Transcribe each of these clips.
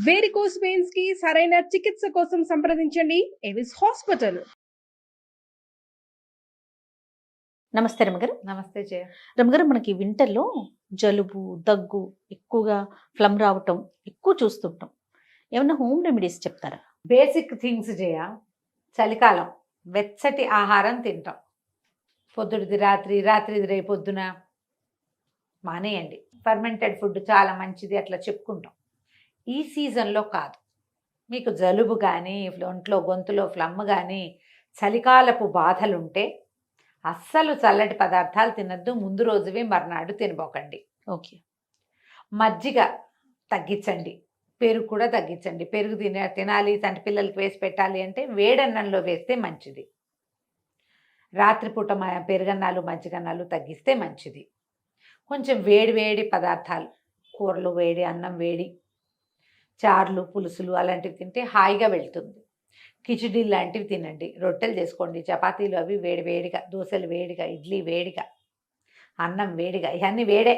Varicose veins కి సరైన చికిత్స కోసం సంప్రదించండి ఎవిస్ హాస్పిటల్. నమస్తే రమగారు. నమస్తే జయ. రమగారు, మనకి వింటర్లో జలుబు, దగ్గు, ఎక్కువగా ఫ్లమ్ రావటం ఎక్కువ చూస్తుంటాం. ఏమన్నా హోమ్ రెమెడీస్ చెప్తారా? బేసిక్ థింగ్స్ జయ. చలికాలం వెచ్చటి ఆహారం తింటాం. పొద్దుటిది రాత్రి, రాత్రిది రేపు పొద్దున మానేయండి. ఫర్మెంటెడ్ ఫుడ్ చాలా మంచిది అట్లా చెప్పుకుంటాం. ఈ సీజన్లో కాదు. మీకు జలుబు కానీ, ఒంట్లో గొంతులో ఫ్లమ్ కానీ, చలికాలపు బాధలుంటే అస్సలు చల్లటి పదార్థాలు తినద్దు. ముందు రోజువి మర్నాడు తినబోకండి. ఓకే. మజ్జిగ తగ్గించండి, పెరుగు కూడా తగ్గించండి. పెరుగు తినాలి అంటే పిల్లలకి వేసి పెట్టాలి అంటే వేడన్నంలో వేస్తే మంచిది. రాత్రిపూట పెరుగన్నాలు మజ్జిగన్నాలు తగ్గిస్తే మంచిది. కొంచెం వేడి వేడి పదార్థాలు, కూరలు వేడి, అన్నం వేడి, చారులు, పులుసులు అలాంటివి తింటే హాయిగా వెళ్తుంది. కిచిడి లాంటివి తినండి. రొట్టెలు చేసుకోండి, చపాతీలు అవి వేడి వేడిగా, దోశలు వేడిగా, ఇడ్లీ వేడిగా, అన్నం వేడిగా, ఇవన్నీ వేడే.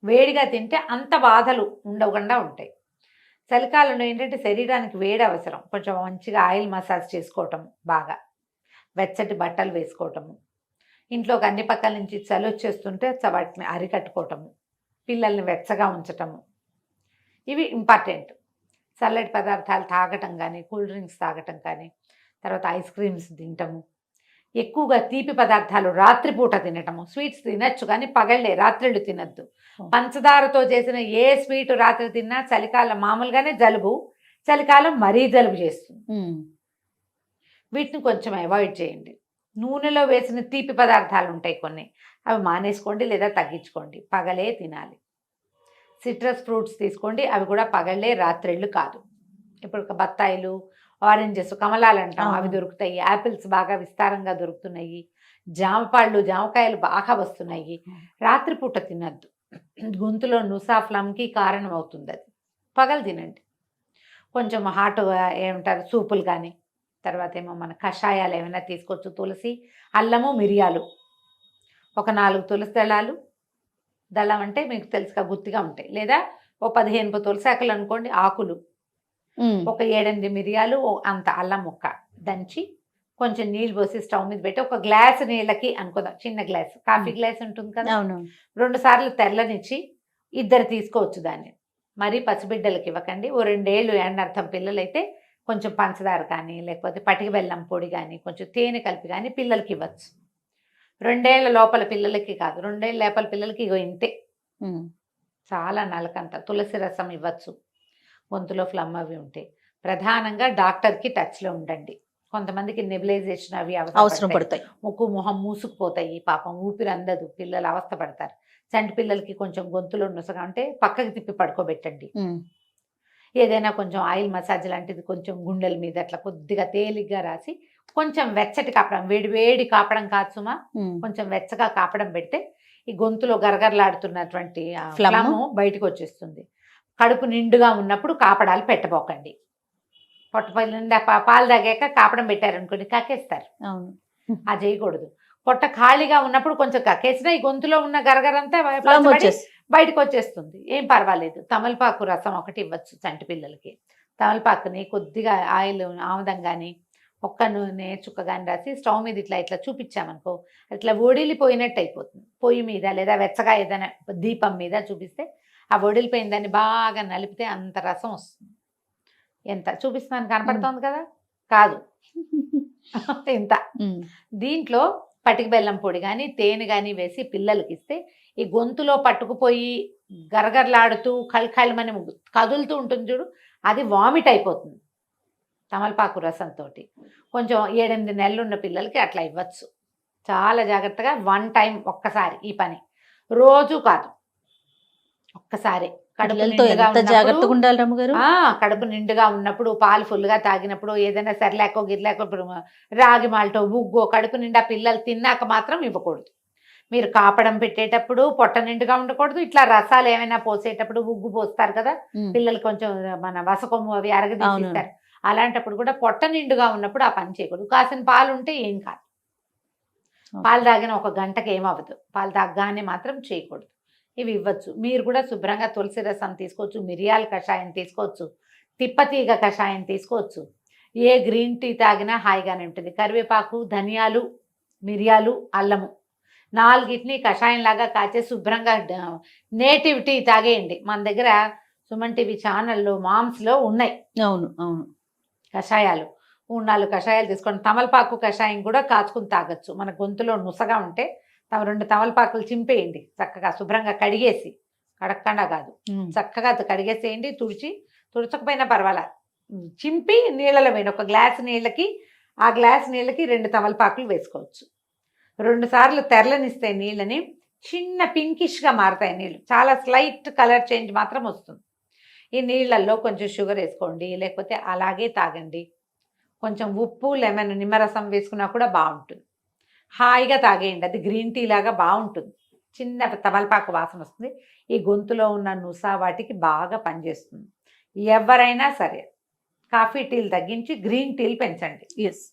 వేడిగా తింటే అంత బాధలు ఉండకుండా ఉంటాయి. చలికాలంలో ఏంటంటే శరీరానికి వేడి అవసరం. కొంచెం మంచిగా ఆయిల్ మసాజ్ చేసుకోవటం, బాగా వెచ్చటి బట్టలు వేసుకోవటము, ఇంట్లోకి అన్ని పక్కల నుంచి చలి వచ్చేస్తుంటే వాటిని అరికట్టుకోవటము, పిల్లల్ని వెచ్చగా ఉంచటము, ఇవి ఇంపార్టెంట్. చల్లటి పదార్థాలు తాగటం కానీ, కూల్ డ్రింక్స్ తాగటం కానీ, తర్వాత ఐస్ క్రీమ్స్ తినటము, ఎక్కువగా తీపి పదార్థాలు రాత్రిపూట తినటము. స్వీట్స్ తినచ్చు కానీ పగళ్ళే, రాత్రిళ్ళు తినద్దు. పంచదారతో చేసిన ఏ స్వీట్ రాత్రి తిన్నా చలికాలం మామూలుగానే జలుబు, చలికాలం మరీ జలుబు చేస్తుంది. వీటిని కొంచెం అవాయిడ్ చేయండి. నూనెలో వేసిన తీపి పదార్థాలు ఉంటాయి కొన్ని, అవి మానేసుకోండి లేదా తగ్గించుకోండి. పగలే తినాలి. సిట్రస్ ఫ్రూట్స్ తీసుకోండి, అవి కూడా పగళ్ళే, రాత్రిళ్ళు కాదు. ఇప్పుడు బత్తాయిలు, ఆరెంజెస్, కమలాలు అంటాం, అవి దొరుకుతాయి. యాపిల్స్ బాగా విస్తారంగా దొరుకుతున్నాయి. జామపళ్ళు, జామకాయలు బాగా వస్తున్నాయి. రాత్రిపూట తినద్దు. గొంతులో నుసా ఫ్లమ్కి కారణం అవుతుంది అది. పగలు తినండి. కొంచెం హాట్ ఏమంటారు సూపులు కానీ, తర్వాత ఏమో మన కషాయాలు ఏమైనా తీసుకోవచ్చు. తులసి, అల్లము, మిరియాలు, ఒక 4 తులసి దళాలు. దళం అంటే మీకు తెలుసుగా గుత్తిగా ఉంటాయి, లేదా ఓ 15 తులసి ఆకులు అనుకోండి, ఆకులు, ఒక 7-8 మిరియాలు, అంత అల్లం ముక్క దంచి కొంచెం నీళ్ళు పోసి స్టవ్ మీద పెట్టి, ఒక గ్లాస్ నీళ్ళకి అనుకుందాం, చిన్న గ్లాస్, కాఫీ గ్లాస్ ఉంటుంది కదా, 2 సార్లు తెల్లనిచ్చి 2 తీసుకోవచ్చు దాన్ని. మరీ పసిబిడ్డలకి ఇవ్వకండి. ఓ 2 ఏళ్ళు ఎండర్థం పిల్లలైతే కొంచెం పంచదార కానీ, లేకపోతే పటిక బెల్లం పొడి కానీ, కొంచెం తేనె కలిపి కానీ పిల్లలకి ఇవ్వచ్చు. 2 ఏళ్ల లోపల పిల్లలకి కాదు, 2 ఏళ్ల లోపల పిల్లలకి ఇగో ఇంతే, చాలా నలకంత తులసి రసం ఇవ్వచ్చు. గొంతులో ఫ్లమ్ అవి ఉంటాయి. ప్రధానంగా డాక్టర్కి టచ్లో ఉండండి. కొంతమందికి నెబులైజేషన్ అవి అవసరం పడతాయి. ముక్కు మొహం మూసుకుపోతాయి, పాపం ఊపిరి అందదు, పిల్లలు అవస్థ పడతారు. చంటి పిల్లలకి కొంచెం గొంతులో నుసగా ఉంటే పక్కకి తిప్పి పడుకోబెట్టండి. ఏదైనా కొంచెం ఆయిల్ మసాజ్ లాంటిది కొంచెం గుండెల మీద అట్లా కొద్దిగా తేలిగ్గా రాసి, కొంచెం వెచ్చటి కాపడం, వేడి వేడి కాపడం కాదు సుమా, కొంచెం వెచ్చగా కాపడం పెడితే ఈ గొంతులో గరగరలాడుతున్నటువంటి ఫ్లమ్ బయటకు వచ్చేస్తుంది. కడుపు నిండుగా ఉన్నప్పుడు కాపడాలు పెట్టబోకండి. పొట్ట నిండా పాలు తాగాక కాపడం పెట్టారనుకోండి కక్కేస్తారు, అది చేయకూడదు. పొట్ట ఖాళీగా ఉన్నప్పుడు కొంచెం కక్కేసినా ఈ గొంతులో ఉన్న గరగరంతా బయటకు వచ్చేస్తుంది, ఏం పర్వాలేదు. తమలపాకు రసం ఒకటి ఇవ్వచ్చు చంటి పిల్లలకి. తమలపాకుని కొద్దిగా ఆయిల్, ఆముదం కానీ, ఒక్క నూనె చుక్క కానీ రాసి స్టవ్ మీద ఇట్లా ఇట్లా చూపించామనుకో, అట్లా ఒడిలిపోయినట్టు అయిపోతుంది. పొయ్యి మీద లేదా వెచ్చగా ఏదైనా దీపం మీద చూపిస్తే ఆ ఒడిలిపోయిన దాన్ని బాగా నలిపితే అంత రసం వస్తుంది. ఎంత చూపిస్తున్నాను కనపడుతోంది కదా, కాదు ఇంత. దీంట్లో పటిక బెల్లం పొడి కానీ, తేనె కానీ వేసి పిల్లలకి ఇస్తే ఈ గొంతులో పట్టుకుపోయి గరగరలాడుతూ కళ్ళమని కదులుతూ ఉంటుంది చూడు, అది వామిట్ అయిపోతుంది తమలపాకు రసంతో. కొంచెం 7-8 నెలలు ఉన్న పిల్లలకి అట్లా ఇవ్వచ్చు. చాలా జాగ్రత్తగా 1 టైం, ఒక్కసారి ఈ పని, రోజు కాదు, ఒక్కసారి. కడుపు నిండుగా ఉన్నప్పుడు, పాలు ఫుల్గా తాగినప్పుడు, ఏదైనా సరిలేకో గిరిలేకో, రాగి మాల్టో, ఉగ్గో కడుపు నిండా పిల్లలు తిన్నాక మాత్రం ఇవ్వకూడదు. మీరు కాపడం పెట్టేటప్పుడు పొట్ట నిండుగా ఉండకూడదు. ఇట్లా రసాలు ఏమైనా పోసేటప్పుడు, ఉగ్గు పోస్తారు కదా పిల్లలు, కొంచెం మన వసకొమ్ము అవి అరగదీస్తారు, అలాంటప్పుడు కూడా పొట్ట నిండుగా ఉన్నప్పుడు ఆ పని చేయకూడదు. కాసిన పాలు ఉంటే ఏం కాదు, పాలు తాగిన 1 గంటకి ఏమవ్వదు. పాలు తాగగానే మాత్రం చేయకూడదు. ఇవి ఇవ్వచ్చు. మీరు కూడా శుభ్రంగా తులసి రసం తీసుకోవచ్చు, మిరియాల కషాయం తీసుకోవచ్చు, తిప్పతీగ కషాయం తీసుకోవచ్చు. ఏ గ్రీన్ టీ తాగినా హాయిగానే ఉంటుంది. కరివేపాకు, ధనియాలు, మిరియాలు, అల్లము 4టిని కషాయంలాగా కాచే శుభ్రంగా నేటివ్ టీ తాగేయండి. మన దగ్గర సుమన్ టీవీ ఛానల్లో మామ్స్లో ఉన్నాయి అవును అవును. కషాయాలు. 3-4 కషాయాలు తీసుకోండి. తమలపాకు కషాయం కూడా కాచుకుని తాగొచ్చు. మన గొంతులో నుసగా ఉంటే 2 తమలపాకులు చింపేయండి చక్కగా, శుభ్రంగా కడిగేసి, కడగకుండా కాదు, చక్కగా కడిగేసేయండి. తుడచకపోయినా పర్వాలేదు, చింపి నీళ్ళలో వేయండి. ఒక గ్లాస్ నీళ్ళకి, ఆ గ్లాస్ నీళ్ళకి 2 తమలపాకులు వేసుకోవచ్చు. 2 సార్లు తెరలనిస్తే నీళ్ళని చిన్న పింకిష్గా మారుతాయి నీళ్ళు. చాలా స్లైట్ కలర్ చేంజ్ మాత్రం వస్తుంది. ఈ నీళ్ళల్లో కొంచెం షుగర్ వేసుకోండి, లేకపోతే అలాగే తాగండి. కొంచెం ఉప్పు, లెమన్, నిమ్మరసం వేసుకున్నా కూడా బాగుంటుంది. హాయిగా తాగేయండి. అది గ్రీన్ టీ లాగా బాగుంటుంది. చిన్న తమలపాకు వాసన వస్తుంది. ఈ గొంతులో ఉన్న నుస వాటికి బాగా పనిచేస్తుంది. ఎవరైనా సరే కాఫీ టీలు తగ్గించి గ్రీన్ టీలు పెంచండి. ఎస్,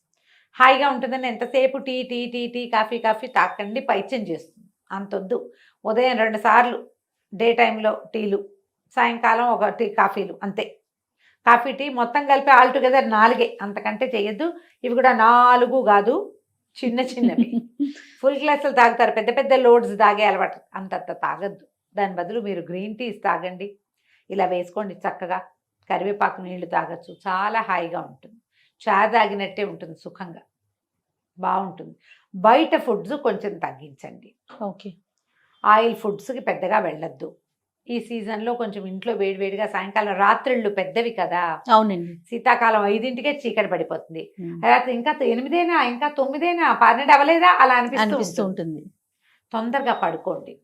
హాయిగా ఉంటుందని ఎంతసేపు tea tea tea tea coffee coffee తాకండి, పైత్యం చేస్తుంది. అంతొద్దు. ఉదయం 2 సార్లు డే టైంలో టీలు, సాయంకాలం 1 టీ కాఫీలు, అంతే. కాఫీ టీ మొత్తం కలిపి ఆల్ టుగెదర్ 4, అంతకంటే చేయొద్దు. ఇవి కూడా 4 కాదు, చిన్న చిన్నవి. ఫుల్ గ్లాసులు తాగుతారు, పెద్ద పెద్ద లోడ్స్ తాగే అలవాటు, అంతంత తాగద్దు. దాని బదులు మీరు గ్రీన్ టీస్ తాగండి. ఇలా వేసుకోండి చక్కగా. కరివేపాకు నీళ్లు తాగొచ్చు, చాలా హాయిగా ఉంటుంది. చాయ్ తాగినట్టే ఉంటుంది, సుఖంగా బాగుంటుంది. బయట ఫుడ్స్ కొంచెం తగ్గించండి. ఓకే. ఆయిల్ ఫుడ్స్కి పెద్దగా వెళ్ళొద్దు. ఈ సీజన్లో కొంచెం ఇంట్లో వేడివేడిగా, సాయంకాలం రాత్రిళ్ళు పెద్దవి కదా, అవునండి. శీతాకాలం 5కే చీకటి పడిపోతుంది. రాత్రి ఇంకా 8 ఇంకా 9 12 అవ్వలేదా అలా అనిపిస్తూ ఉంటుంది. తొందరగా పడుకోండి.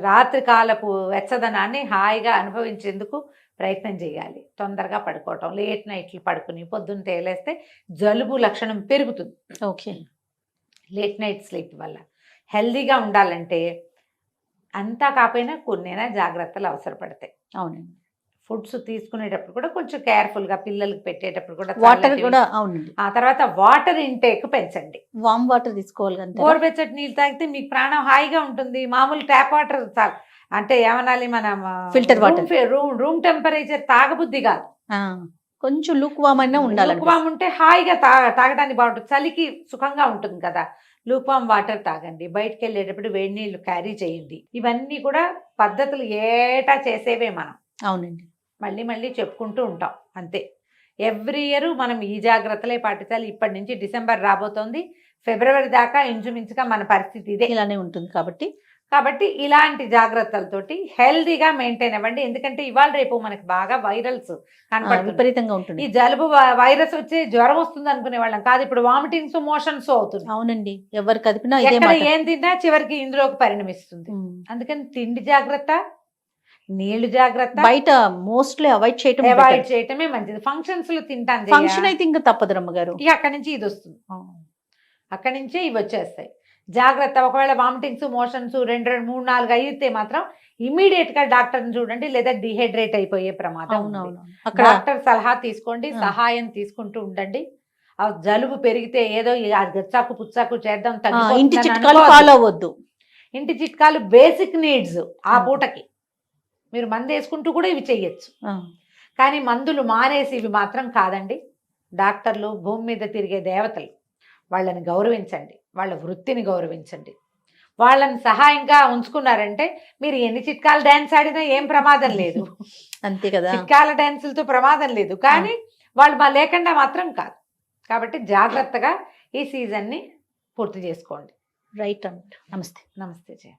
రాత్రి కాలపు వెచ్చదనాన్ని హాయిగా అనుభవించేందుకు ప్రయత్నం చేయాలి. తొందరగా పడుకోవటం, లేట్ నైట్లు పడుకుని పొద్దున్న తేలేస్తే జలుబు లక్షణం పెరుగుతుంది. ఓకే. లేట్ నైట్ స్లీప్ వల్ల హెల్దీగా ఉండాలంటే అంతా కాకపోయినా కొన్నైనా జాగ్రత్తలు అవసరపడతాయి. అవునండి. ఫుడ్స్ తీసుకునేటప్పుడు కూడా కొంచెం కేర్ఫుల్గా, పిల్లలకి పెట్టేటప్పుడు కూడా వాటర్ కూడా. అవునండి. ఆ తర్వాత వాటర్ ఇంటేక్ పెంచండి. వామ్ వాటర్ తీసుకోవాలి. గోరువెచ్చటి నీళ్ళు తాగితే మీకు ప్రాణం హాయిగా ఉంటుంది. మామూలు ట్యాప్ వాటర్ అంటే ఏమనాలి, మనం ఫిల్టర్ వాటర్, రూమ్ టెంపరేచర్ తాగబుద్ధి కాదు. కొంచెం లూక్ వామ్ అయినా ఉండాలి. లూక్ వామ్ ఉంటే హాయిగా తాగడానికి బాగుంటుంది. చలికి సుఖంగా ఉంటుంది కదా. లూక్ వామ్ వాటర్ తాగండి. బయటకు వెళ్ళేటప్పుడు వేడి నీళ్ళు క్యారీ చేయండి. ఇవన్నీ కూడా పద్ధతులు ఏటా చేసేవే మనం. అవునండి. మళ్ళీ మళ్ళీ చెప్పుకుంటూ ఉంటాం, అంతే. ఎవ్రీ ఇయర్ మనం ఈ జాగ్రత్తలే పాటించాలి. ఇప్పటి నుంచి డిసెంబర్ రాబోతోంది, ఫిబ్రవరి దాకా ఇంచుమించుగా మన పరిస్థితి ఇదే, ఇలానే ఉంటుంది. కాబట్టి ఇలాంటి జాగ్రత్తలతోటి హెల్దీగా మెయింటైన్ అవ్వండి. ఎందుకంటే ఇవాళ రేపు మనకి బాగా వైరల్స్ కనపడుతుంది, విపరీతంగా ఉంటుంది. ఈ జలుబు వైరస్ వచ్చి జ్వరం వస్తుంది అనుకునే వాళ్ళం కాదు, ఇప్పుడు వామిటింగ్స్, మోషన్స్ అవుతుంది. అవునండి. ఎవరు కదిపినా ఏం తిన్నా చివరికి ఇందులోకి పరిణమిస్తుంది. అందుకని తిండి జాగ్రత్త, నీళ్లు జాగ్రత్త. బయట మోస్ట్లీ అవాయిడ్ చేయటమే మంచిది. ఫంక్షన్స్ లో తింటాను, ఫంక్షన్ అయితే ఇంకా తప్పదు రమ్మగారు. ఇక అక్కడి నుంచి ఇది వస్తుంది, అక్కడి నుంచే ఇవి వచ్చేస్తాయి. జాగ్రత్త. ఒకవేళ వామిటింగ్స్, మోషన్స్ 2, 3, 4 అయితే మాత్రం ఇమీడియట్ గా డాక్టర్ని చూడండి, లేదా డిహైడ్రేట్ అయిపోయే ప్రమాదం ఉంది. డాక్టర్ సలహా తీసుకోండి, సహాయం తీసుకుంటూ ఉండండి. ఆ జలుబు పెరిగితే ఏదో గచ్చాకు పుచ్చాకు చేద్దాం, ఇంటి చిట్కాలు ఫాలో అవ్వద్దు. ఇంటి చిట్కాలు బేసిక్ నీడ్స్. ఆ పూటకి మీరు మందు వేసుకుంటూ కూడా ఇవి చెయ్యొచ్చు, కానీ మందులు మానేసి ఇవి మాత్రం కాదండి. డాక్టర్లు భూమి మీద తిరిగే దేవతలు, వాళ్ళని గౌరవించండి, వాళ్ళ వృత్తిని గౌరవించండి. వాళ్ళని సహాయంగా ఉంచుకున్నారంటే మీరు ఎన్ని చిట్కాల డ్యాన్స్ ఆడినా ఏం ప్రమాదం లేదు. అంతే కదా. చిట్కాల డ్యాన్సులతో ప్రమాదం లేదు, కానీ వాళ్ళు లేకుండా మాత్రం కాదు. కాబట్టి జాగ్రత్తగా ఈ సీజన్ని పూర్తి చేసుకోండి. రైట్. నమస్తే. నమస్తే జయ.